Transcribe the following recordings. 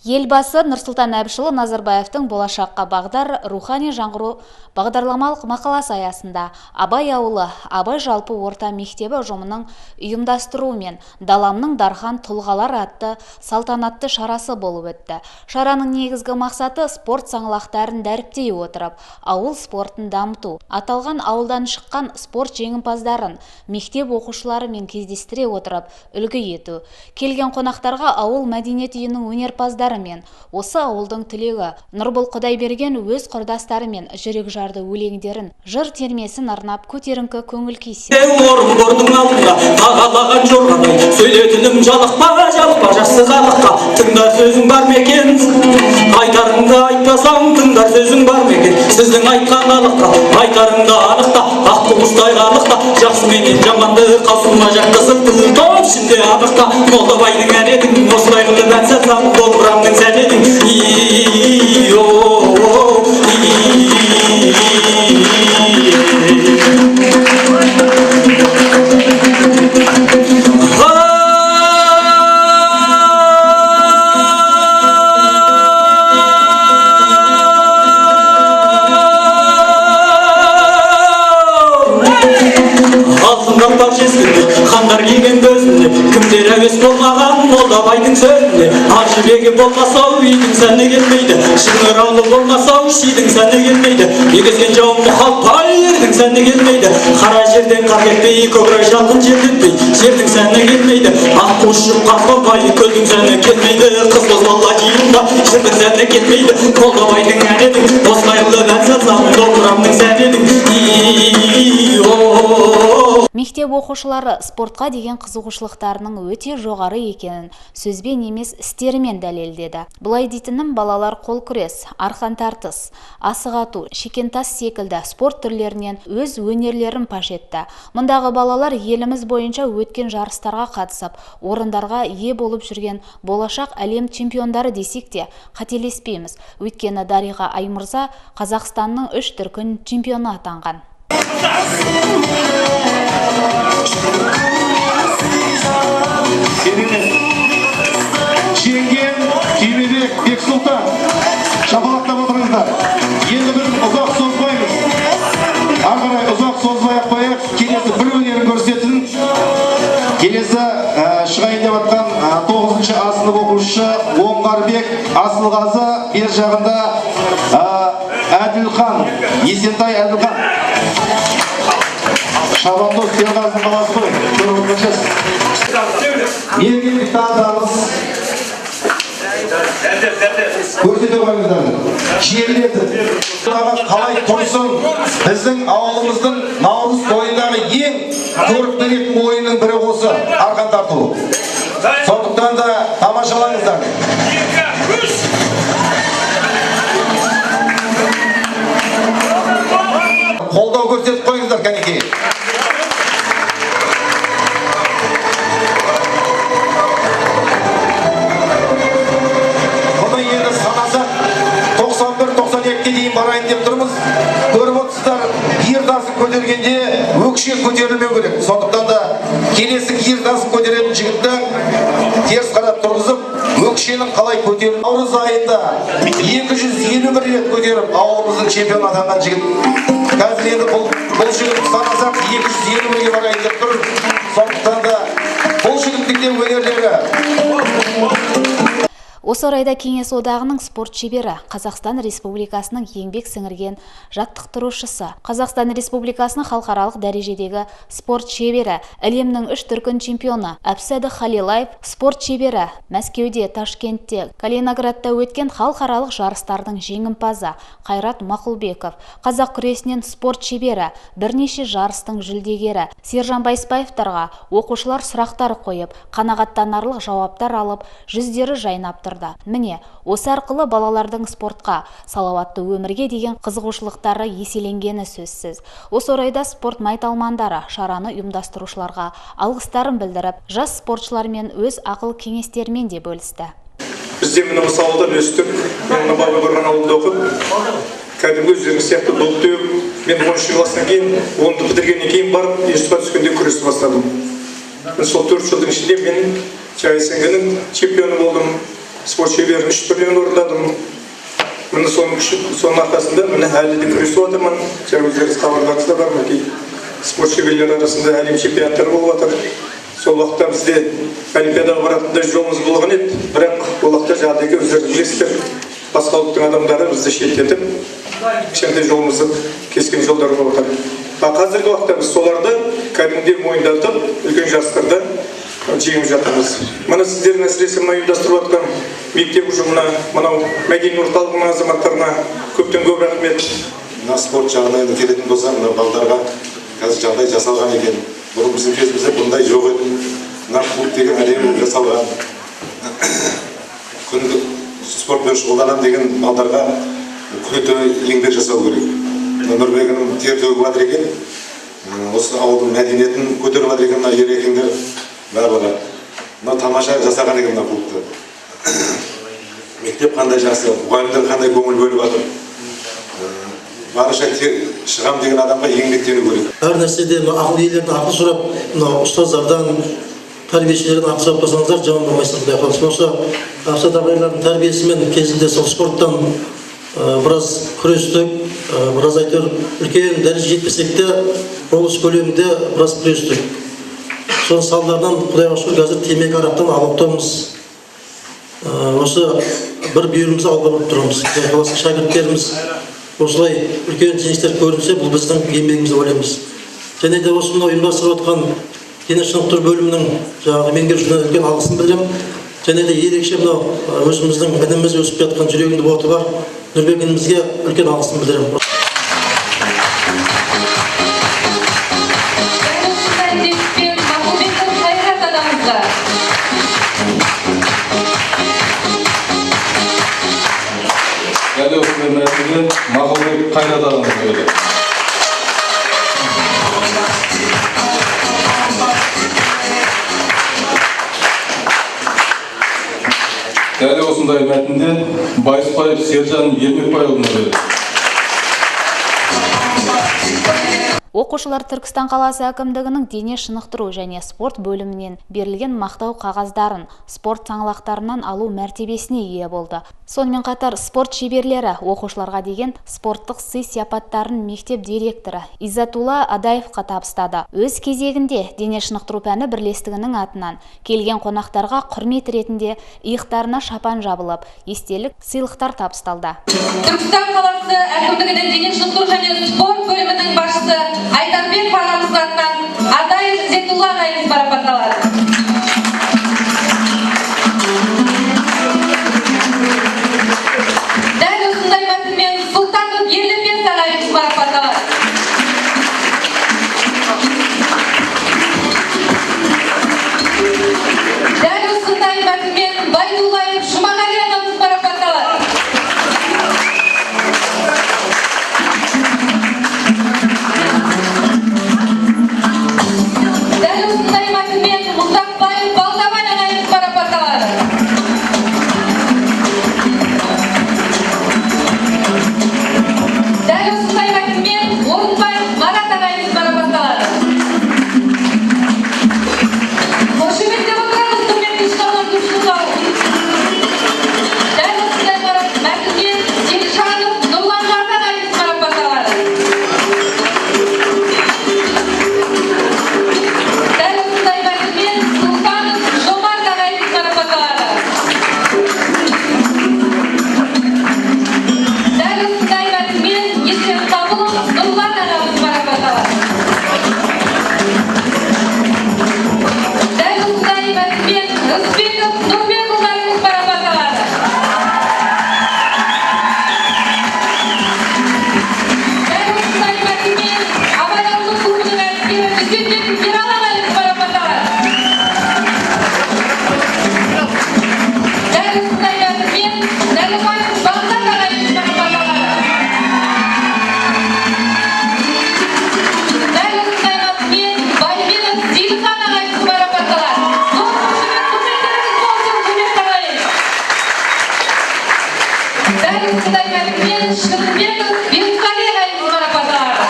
Елбасы Нұрсұлтан Әбішұлы Назарбаевтың болашаққа бағдар рухани жаңғыру бағдарламалық мақаласы аясында Абай ауылы, Абай жалпы орта мектебі ұжымының ұйымдастыруымен Даламның дархан тұлғалар атты салтанатты шарасы болып өтті. Шараның негізгі мақсаты спорт саңлақтарын дәріптей отырып, ауыл спортын дамыту. Аталған ауылдан шыққан спорт жеңімпаздарын мектеп оқушыларымен кездестіре отырып, үлгі ету. Келген қонақтарға ауыл мәдениет үйінің өнерпаздары мен осы ауылдың түлегі Нұрбол Құдайберген өз құрдастарымен жүрек жарды өлеңдерін, жыр термесін арнап көтеріңкі көңіл күй орынбордың алдында ағалаған жорғадай сөйлетінім жалықпа жақсы халыққа тыңдар сөзің бар ма екен, айтарыңды айтпасаң тыңдар сөзің бар ма екен, сіздің айтқан халыққа айтарыңды анықта, ақ құмыстай халықта жақсы менен жаманды қаусырма жаққызып топ ішінде анықта. Молдабайдың әнедің осылай қылып ән салсам домбырамның сәнедің хандар келген көзінде кімдер әуес болмаған Молдабайдың сөзіне. Аршыбегі болмасау үйдің сәні келмейді, Шыңыраулы болмасау шидің сәні келмейді, егізген жауым мұхалпай ердің сәні келмейді, қара жерден қар кетпей көкірек жалқын желдетпей жердің сәні келмейді, ақ ұшып қасқанбай көлдің сәні келмейді, қыз бозбала киімда жердің сәні келмейді. Молдабайдың әнедің осылай қылып ән салсам домбырамның сәнедің Мектеп оқушылары спортқа деген қызығушылықтарының өте жоғары екенін сөзбен емес істерімен дәлелдеді. Бұлай дейтінім, балалар қол күрес, арқан тартыс, асық ату, шекентас секілді спорт түрлерінен өз өнерлерін паш етті. Мұндағы балалар еліміз бойынша өткен жарыстарға қатысып, орындарға ие болып жүрген болашақ әлем чемпиондары десек те қателеспейміз. Өйткені Дариға Аймырза Қазақстанның 3 дүркін чемпионы атанған. Жеңген Кемебек Бексұлтан, шапалақтап отырыңыздар. Енді бір ұзақ созбаймыз. Ағарай ұзақ созбай қояқ, келесі бір өнерін көрсетін. Келесі шығайын деп атқан 9-шы асылы оқушы Оңғарбек Асылғазы, бер жағында Әділхан, Есентай Әділхан. Шабандоз Серғазын қаласы қой, көріп отырғаншыз. Мергендік танытамыз. Көрсете қойыңыздарды. Жерледі. Қалай тұрсын, біздің ауылымыздың наурыз тойындағы ең көріп беретін ойынның бірі осы арқан тарту. Сондықтан да тамашалаңыздар. Қолдау көрсетіп қойыңыздар, кәнекей. Бұны енді санасақ 91-92-ке дейін барайын деп тұрмыз. Көріп отырсыздар, гир тасын көтергенде өкше көтерілмеу керек. Сондықтан да келесі гир тасын көтеретін жігітті теріс қарап тұрғызып, өкшенің қалай көтеріліп, наурыз айында 251 рет көтеріп, ауылымыздың чемпион атанған жігіт. Қазір енді бұл жігіт санасақ 251-ге барайын деп тұр. Сондықтан да бұл жігіттікте өнерлері. Осы орайда Кеңес одағының спорт шебері, Қазақстан Республикасының еңбек сіңірген жаттықтырушысы, Қазақстан Республикасының халықаралық дәрежедегі спорт шебері, әлемнің 3 дүркін чемпионы Әбсәді Халилаев, спорт шебері, Мәскеуде, Ташкентте, Калининградта өткен халықаралық жарыстардың жеңімпазы Қайрат Мақұлбеков, қазақ күресінен спорт шебері, бірнеше жарыстың жүлдегері Сержан Байсбаевтарға оқушылар сұрақтар қойып, қанағаттанарлық жауаптар алып, жүздері жайнап тұрды. Міне, осы арқылы балалардың спортқа, салауатты өмірге деген қызығушылықтары еселенгені сөзсіз. Осы орайда спорт майталмандары шараны ұйымдастырушыларға алғыстарын білдіріп, жас спортшылармен өз ақыл кеңестерімен де бөлісті. Бізде міне осы ауылдан өстім, мен бабай барған ауылда оқып, кәдімгі өздеріңіз сияқты доп теуіп, мен 10 класстан кейін, 10-ды бітіргеннен кейін барып, институтқа түскенде күресті бастадым. Сол 4 жылдың ішінде мен Чайсенгінің чемпионы болдым. спорт шеберінің 3 түрлерін орындадым. Міне соның арқасында міне әлі де күресіп отырмын. Жаңа өздеріңіз хабарларыңызда бар мінекей спорт шеберлері арасында әлем чемпионаттары болып жатыр. Сол уақытта бізде олимпиадаға баратындай жолымыз болған еді, бірақ ол уақытта жағдайға өздеріңіз білесіздер, басқа ұлттың адамдары бізді шеттетіп, кішкентай жолымызды кескен жолдар болып жатыр. Қазіргі уақытта біз соларды кәдімгідей мойындатып, үлкен жарыстарда жеңіп жатырмыз. Мына сіздердің әсіресе мына ұйымдастырып жатқан мектеп ұжымына, мынау мәдени орталығының азаматтарына көптен көп рахмет. Мына спорт жағына енді келетін болсақ, мына балдарға қазір жағдай жасалған екен. Бұрын біздің кезімізде бұндай жоқ еді. Мына клуб деген әлем жасалған. Күнді спортпен шұғылданам деген балдарға күнде еңбек жасау керек. Нұрбегінің тер төгіп жатыр екен. Осы ауылдың мәдениетін көтеріп жатыр екен мына ерекеңдер барлығы. Мына тамаша жасаған екен мына клубты. Мектеп қандай жақсы, мұғалімдер қандай көңіл бөліп жатыр. Барынша шығам деген адамға еңбектену керек. Әр нәрседе ақыл иелерден ақыл сұрап, ұстаздардан, тәрбиешілерден ақыл сұрап тұрсаңыздар жаман болмайсыздар құдай қаласа. Осы Ақсат ағайлардың тәрбиесімен кезінде сол спорттан біраз күрестік, біраз әйтеуір үлкен дәреже жетпесек те облыс көлемінде біраз күрестік. Соның салдарынан құдайға шүкір қазір темекі арақтан алып тұрмыз. Осы бір бүйірімізді алып тұрмыз. Құдай қаласа шәкірттеріміз осылай үлкен жеңістер көрінсе, бұл біздің еңбегімізді ойлаймыз. Және де осы мынау ұйымдастырып отқан дене шынықтыру бөлімінің жаңағы меңгерушісіне үлкен алғысын білдіремін. Және де ерекше мынау өзіміздің ініміз өсіп жатқан жүрегінде боты бар Нұрбек інімізге үлкен алғысын білдіремін. Дәл осындай мәртебе Мақұлбек Қайрат ағамыз келді. Дәл осындай мәтінде Байыспаев Сержан Ермекбайұлына келді. Оқушылар Түркістан қаласы әкімдігінің дене шынықтыру және спорт бөлімінен берілген мақтау қағаздарын спорт саңлақтарынан алу мәртебесіне ие болды. Сонымен қатар спорт шеберлері оқушыларға деген спорттық сый-сияпаттарын мектеп директоры Иззатулла Адаевқа табыстады. Өз кезегінде дене шынықтыру пәні бірлестігінің атынан келген қонақтарға құрмет ретінде иықтарына шапан жабылып, естелік сыйлықтар табысталды. Түркістан қаласы әкімдігінің дене шынықтыру және спорт бөлімінің басшысы Айдарбек ағамыз атынан Адаев Иззатулла ағайымыз марапатталады. Дәл осындай мәтінмен Сұлтанов Ерлепес ағайымыз марапатталады. Дәл осындай мәтінмен Байдуллаев Жұмағали ағамыз марапатталады. Дәл осындай мәтінмен Мұздақбаев Балтабай ағайымыз марапатталады. Дәл осындай мәтінмен Орынбаев Марат ағайымыз марапатталады. Қошеметтеп отырамыз құрметті ұстаздар көпшілігі. Дәл осындай мәтінмен Селжанов Нұрлан Ғарт ағайымыз марапатталады. Дәл осындай мәтінмен Сұлтанов Жомарт ағайымыз марапатталады. Дәл осындай мәтінмен Есенқабылов Нұрлан ағамыз марапатталады. Дәл осындай мәтінмен Рысбеков Нұрбек ағайымыз марапатталады. Дәл осындай мәтінмен Абай ауылдық клубының әріптері Дүзбек Ералы ағайымыз марапатталады. Дәл осындай мәтінмен Нәлібаев Бағдат ағайымыз марапатталады. Дәл осындай мәтінмен Байменов Сейілхан ағайымыз марапатталады. Зор құрметтеріңіз болсын, құрметті ағайын. Дәл осындай мәтінмен Шыныбеков Берікқали ағайымыз марапатталады.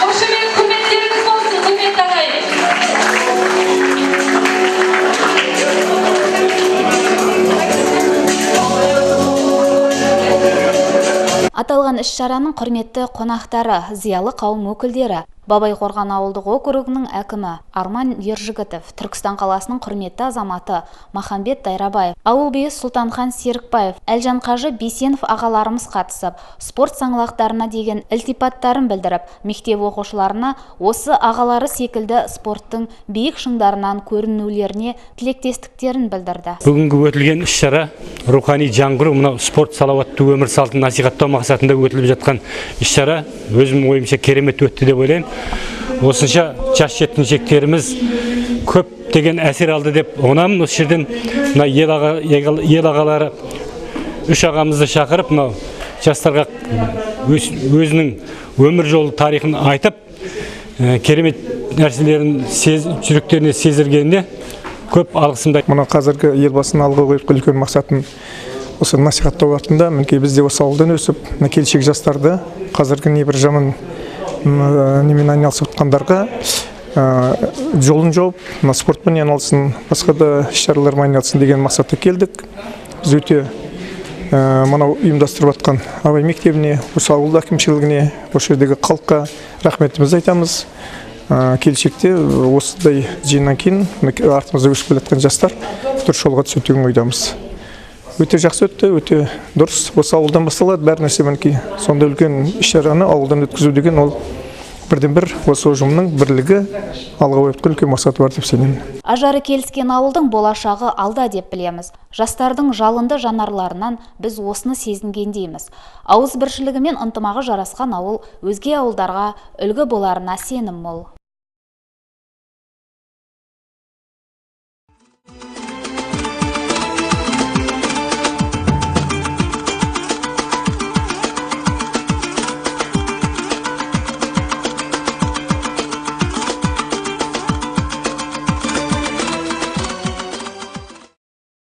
Қошемет құрметтеріңіз болсын, құрметті ағайын. іс-шараның құрметті қонақтары, зиялы қауым өкілдері, Бабайқорған ауылдық округінің әкімі Арман Ержігітов, Түркістан қаласының құрметті азаматы Махамбет Дайрабаев, ауыл биі Сұлтанхан Серікбаев, Әлжан Қажы Бейсенов ағаларымыз қатысып, спорт саңлақтарына деген ілтипаттарын білдіріп, мектеп оқушыларына осы ағалары секілді спорттың биік шыңдарынан көрінулеріне тілектестіктерін білдірді. Бүгінгі өтілген іс-шара рухани жаңғыру, мынау спорт салауатты өмір салтын насихаттау мақсатында өтіліп жатқан іс-шара өзім ойымша керемет өтті деп ойлаймын. Осынша жас жеткіншектеріміз көп деген әсер алды деп онамын. Осы жерден ел ағалары үш ағамызды шақырып, жастарға өзінің өмір жолы тарихын айтып, керемет нәрселерін жүректеріне сездіргеніне көп алғысымды айтамын. Мұны қазіргі елбасының алға қойып үлкен мақсатын осы насихаттау артында мінекей біз де осы ауылдан өсіп, келешек жастарды қазіргі небір жаман немен айналысып отқандарға жолын жауып, спортпен айналысын, басқа да іс-шаралармен айналысын деген мақсатта келдік. Біз өте мынау ұйымдастырып жатқан Абай мектебіне, осы ауыл әкімшілігіне, осы жердегі халыққа рахметімізді айтамыз. Келешекте осындай жиыннан кейін артымызда өсіп келе жатқан жастар дұрыс жолға түседі деген ойдамыз. Өте жақсы өтті, өте дұрыс. Осы ауылдан басталады бәр нәрсе мінекей. Сонда үлкен іс-шараны ауылдан өткізу деген ол бірден-бір осы ұжымның бірлігі, алға қойып үлкен мақсаты бар деп сенемін. Ажары келіскен ауылдың болашағы алда деп білеміз. Жастардың жалынды жанарларынан біз осыны сезінгендейміз. Ауызбіршілігі мен ынтымағы жарасқан ауыл өзге ауылдарға үлгі боларына сенім мол.